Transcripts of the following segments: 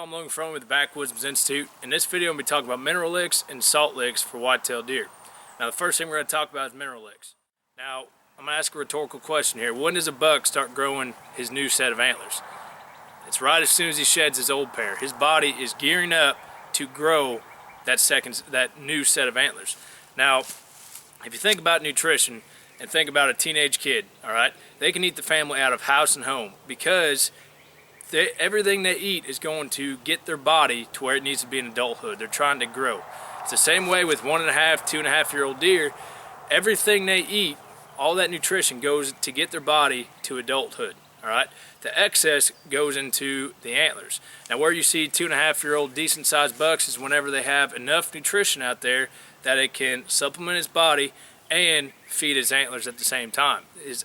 y'all, I'm Logan from with the Backwoodsman's Institute. In this video, I'm going to be talking about mineral licks and salt licks for whitetail deer. Now, the first thing we're going to talk about is mineral licks. Now, I'm going to ask a rhetorical question here. When does a buck start growing his new set of antlers? It's right as soon as he sheds his old pair. His body is gearing up to grow that new set of antlers. Now, if you think about nutrition and think about a teenage kid, all right, they can eat the family out of house and home because everything they eat is going to get their body to where it needs to be in adulthood. They're trying to grow. It's the same way with 1.5, 2.5-year-old deer. Everything they eat, all that nutrition goes to get their body to adulthood. All right, the excess goes into the antlers. Now, where you see 2.5-year-old decent-sized bucks is whenever they have enough nutrition out there that it can supplement his body and feed his antlers at the same time.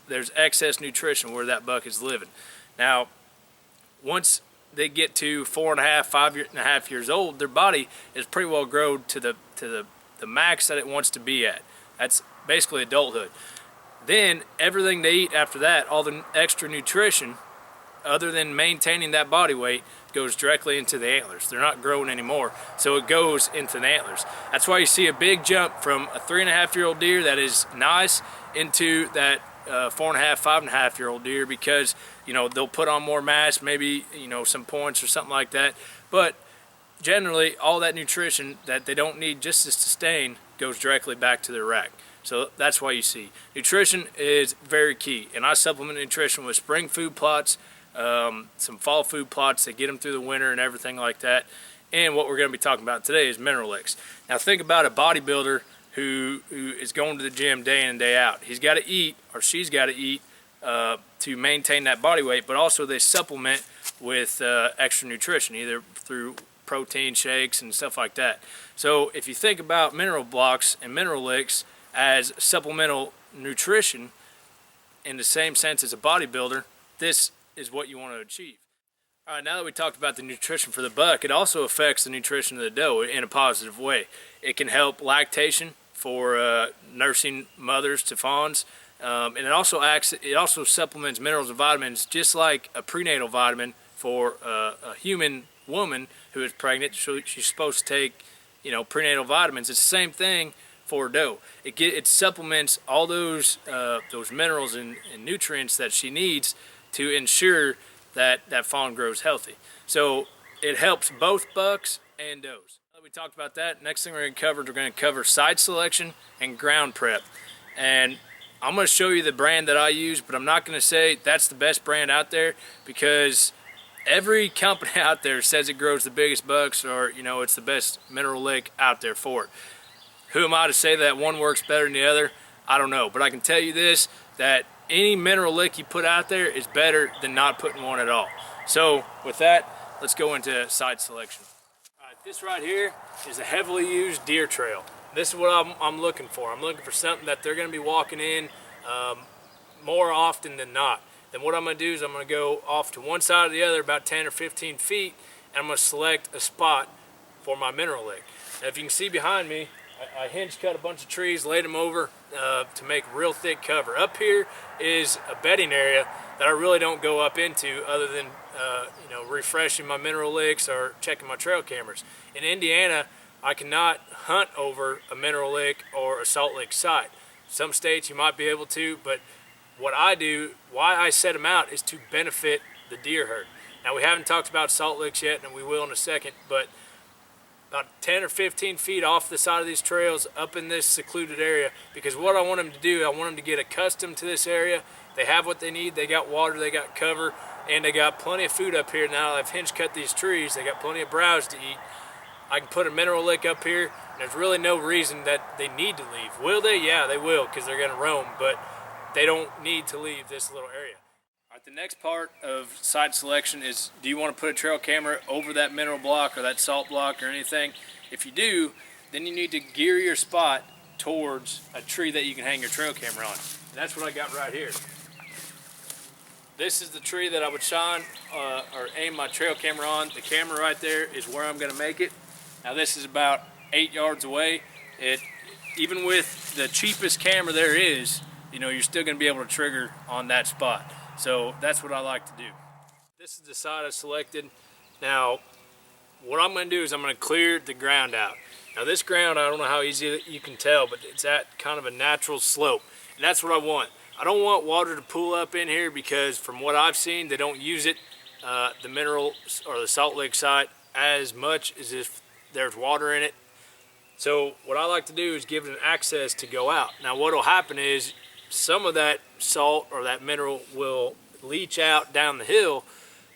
There's excess nutrition where that buck is living. Now, once they get to 4.5, 5.5 years old, their body is pretty well grown to the max that it wants to be at. That's basically adulthood. Then everything they eat after that, all the extra nutrition, other than maintaining that body weight, goes directly into the antlers. They're not growing anymore, so it goes into the antlers. That's why you see a big jump from a 3.5-year-old deer that is nice into that 4.5, 5.5-year-old deer, because they'll put on more mass, maybe some points or something like that. But generally, all that nutrition that they don't need just to sustain goes directly back to their rack. So that's why you see nutrition is very key, and I supplement nutrition with spring food plots, some fall food plots that get them through the winter and everything like that. And what we're going to be talking about today is mineral licks. Now, think about a bodybuilder who is going to the gym day in and day out. He's got to eat, or she's got to eat, to maintain that body weight, but also they supplement with extra nutrition, either through protein shakes and stuff like that. So if you think about mineral blocks and mineral licks as supplemental nutrition in the same sense as a bodybuilder, this is what you want to achieve. All right, now that we talked about the nutrition for the buck, it also affects the nutrition of the doe in a positive way. It can help lactation for nursing mothers to fawns, and it also supplements minerals and vitamins, just like a prenatal vitamin for a human woman who is pregnant. So she's supposed to take prenatal vitamins. It's the same thing for a doe. It supplements all those minerals and nutrients that she needs to ensure that fawn grows healthy. So it helps both bucks and does. We talked about that. Next thing we're going to cover site selection and ground prep. And I'm going to show you the brand that I use, but I'm not going to say that's the best brand out there, because every company out there says it grows the biggest bucks, or it's the best mineral lick out there for it. Who am I to say that one works better than the other? I don't know, but I can tell you this, that any mineral lick you put out there is better than not putting one at all. So with that, let's go into site selection. All right, this right here is a heavily used deer trail. This is what I'm looking for. I'm looking for something that they're going to be walking in more often than not. Then what I'm going to do is I'm going to go off to one side or the other about 10 or 15 feet, and I'm going to select a spot for my mineral lick. Now, if you can see behind me, I hinge cut a bunch of trees, laid them over to make real thick cover. Up here is a bedding area that I really don't go up into, other than refreshing my mineral licks or checking my trail cameras. In Indiana, I cannot hunt over a mineral lick or a salt lick site. Some states you might be able to, but what I do, why I set them out, is to benefit the deer herd. Now, we haven't talked about salt licks yet, and we will in a second, but about 10 or 15 feet off the side of these trails, up in this secluded area, because what I want them to do, I want them to get accustomed to this area. They have what they need. They got water, they got cover, and they got plenty of food up here. Now I've hinge cut these trees, they got plenty of browse to eat. I can put a mineral lick up here, and there's really no reason that they need to leave. Will they? Yeah, they will, because they're going to roam, but they don't need to leave this little area. All right, the next part of site selection is, do you want to put a trail camera over that mineral block or that salt block or anything? If you do, then you need to gear your spot towards a tree that you can hang your trail camera on. And that's what I got right here. This is the tree that I would shine or aim my trail camera on. The camera right there is where I'm going to make it. Now, this is about 8 yards away. Even with the cheapest camera there is, you're still going to be able to trigger on that spot. So that's what I like to do. This is the site I selected. Now, what I'm going to do is I'm going to clear the ground out. Now this ground, I don't know how easy you can tell, but it's at kind of a natural slope. And that's what I want. I don't want water to pool up in here because from what I've seen, they don't use it, the mineral or the salt lick site, as much as if there's water in it. So what I like to do is give it an access to go out. Now what will happen is some of that salt or that mineral will leach out down the hill,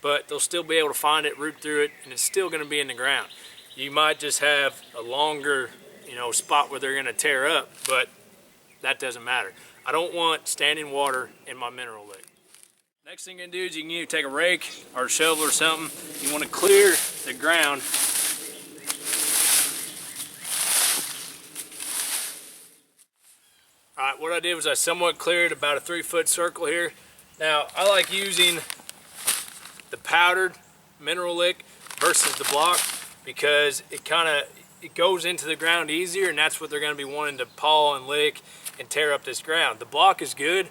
but they'll still be able to find it, root through it, and it's still going to be in the ground. You might just have a longer, spot where they're going to tear up, but that doesn't matter. I don't want standing water in my mineral lick. Next thing you're going to do is you can either take a rake or a shovel or something. You want to clear the ground. Alright, what I did was I somewhat cleared about a 3-foot circle here. Now, I like using the powdered mineral lick versus the block because it goes into the ground easier, and that's what they're going to be wanting to paw and lick and tear up this ground. The block is good,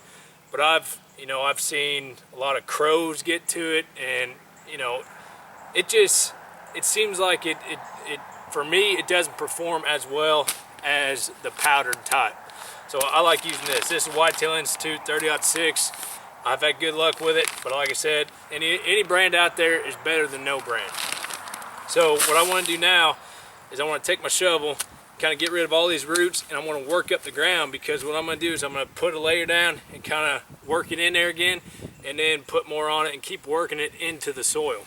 but I've seen a lot of crows get to it, and it seems like it for me it doesn't perform as well as the powdered type. So I like using this. This is Whitetail Institute 30-06. I've had good luck with it, but like I said, any brand out there is better than no brand. So what I want to do now is I want to take my shovel, kind of get rid of all these roots, and I want to work up the ground, because what I'm going to do is I'm going to put a layer down and kind of work it in there again, and then put more on it and keep working it into the soil.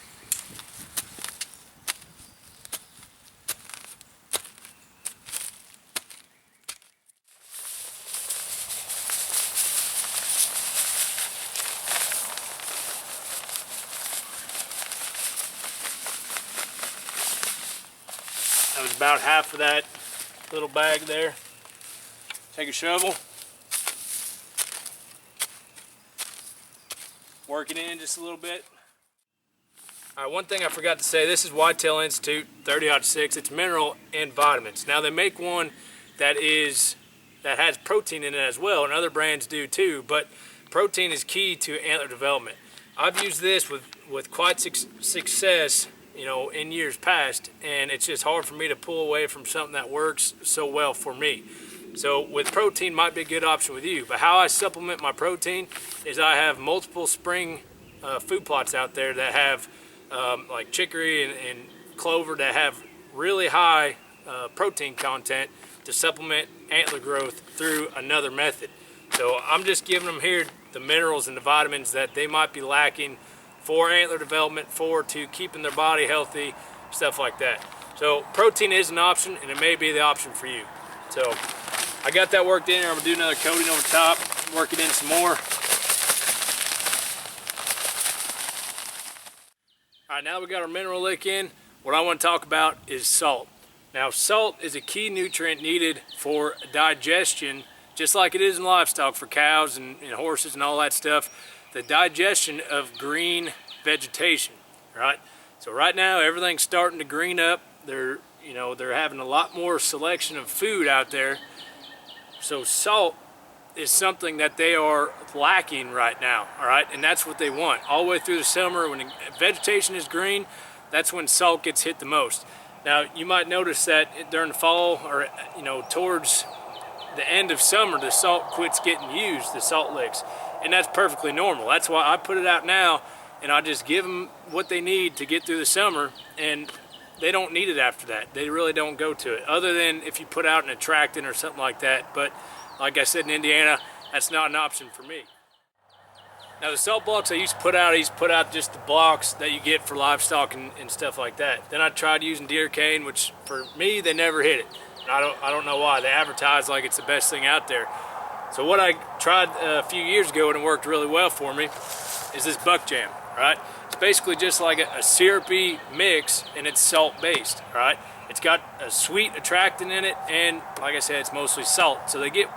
That was about half of that little bag there. Take a shovel, work it in just a little bit. All right, one thing I forgot to say, this is Whitetail Institute 30-06. It's mineral and vitamins. Now they make one that has protein in it as well, and other brands do too, but protein is key to antler development. I've used this with quite success in years past, and it's just hard for me to pull away from something that works so well for me. So with protein might be a good option with you, but how I supplement my protein is I have multiple spring food plots out there that have like chicory and clover that have really high protein content to supplement antler growth through another method. So I'm just giving them here the minerals and the vitamins that they might be lacking for antler development, to keeping their body healthy, stuff like that. So protein is an option, and it may be the option for you. So I got that worked in here. I'm gonna do another coating over top, work it in some more. All right, now we got our mineral lick in. What I want to talk about is salt. Now salt is a key nutrient needed for digestion, just like it is in livestock for cows and horses and all that stuff. The digestion of green vegetation, right? So right now everything's starting to green up. They're having a lot more selection of food out there. So salt is something that they are lacking right now, all right? And that's what they want. All the way through the summer, when the vegetation is green, that's when salt gets hit the most. Now you might notice that during the fall, or towards the end of summer, the salt quits getting used, the salt licks. And that's perfectly normal. That's why I put it out now, and I just give them what they need to get through the summer, and they don't need it after that. They really don't go to it, other than if you put out an attractant or something like that. But like I said, in Indiana, that's not an option for me. Now the salt blocks I used to put out, just the blocks that you get for livestock and stuff like that. Then I tried using deer cane, which for me, they never hit it. And I don't know why. They advertise like it's the best thing out there. So what I tried a few years ago, and it worked really well for me, is this buck jam, right? It's basically just like a syrupy mix, and it's salt based, right? It's got a sweet attractant in it, and like I said, it's mostly salt. So they get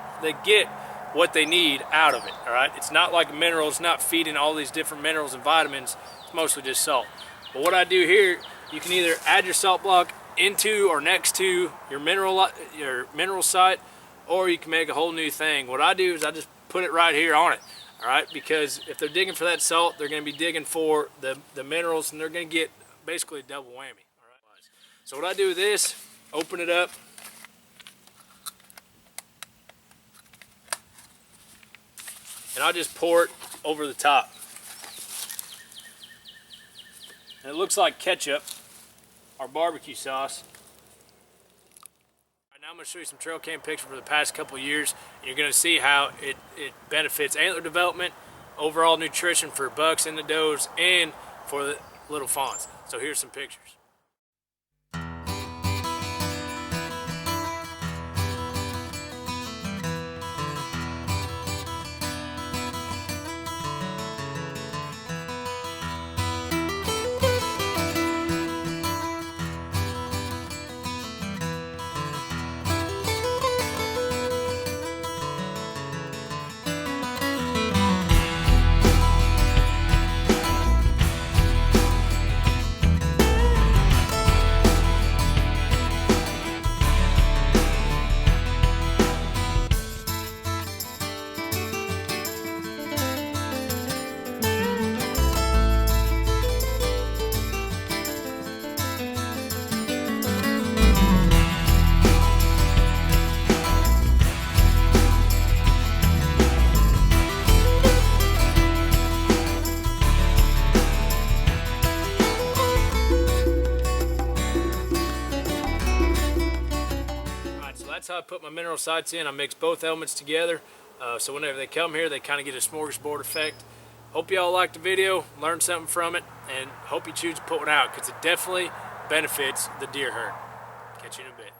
what they need out of it, all right? It's not like a mineral. It's not feeding all these different minerals and vitamins. It's mostly just salt. But what I do here, you can either add your salt block into or next to your mineral site, or you can make a whole new thing. What I do is I just put it right here on it, all right? Because if they're digging for that salt, they're going to be digging for the minerals, and they're going to get basically a double whammy, all right? So what I do with this, open it up, and I'll just pour it over the top. And it looks like ketchup, or barbecue sauce. Right now I'm going to show you some trail cam pictures for the past couple years, and you're going to see how it benefits antler development, overall nutrition for bucks and the does, and for the little fawns. So here's some pictures. That's how I put my mineral sites in. I mix both elements together, so whenever they come here, they kind of get a smorgasbord effect. Hope y'all liked the video, learned something from it, and hope you choose to put one out, because it definitely benefits the deer herd. Catch you in a bit.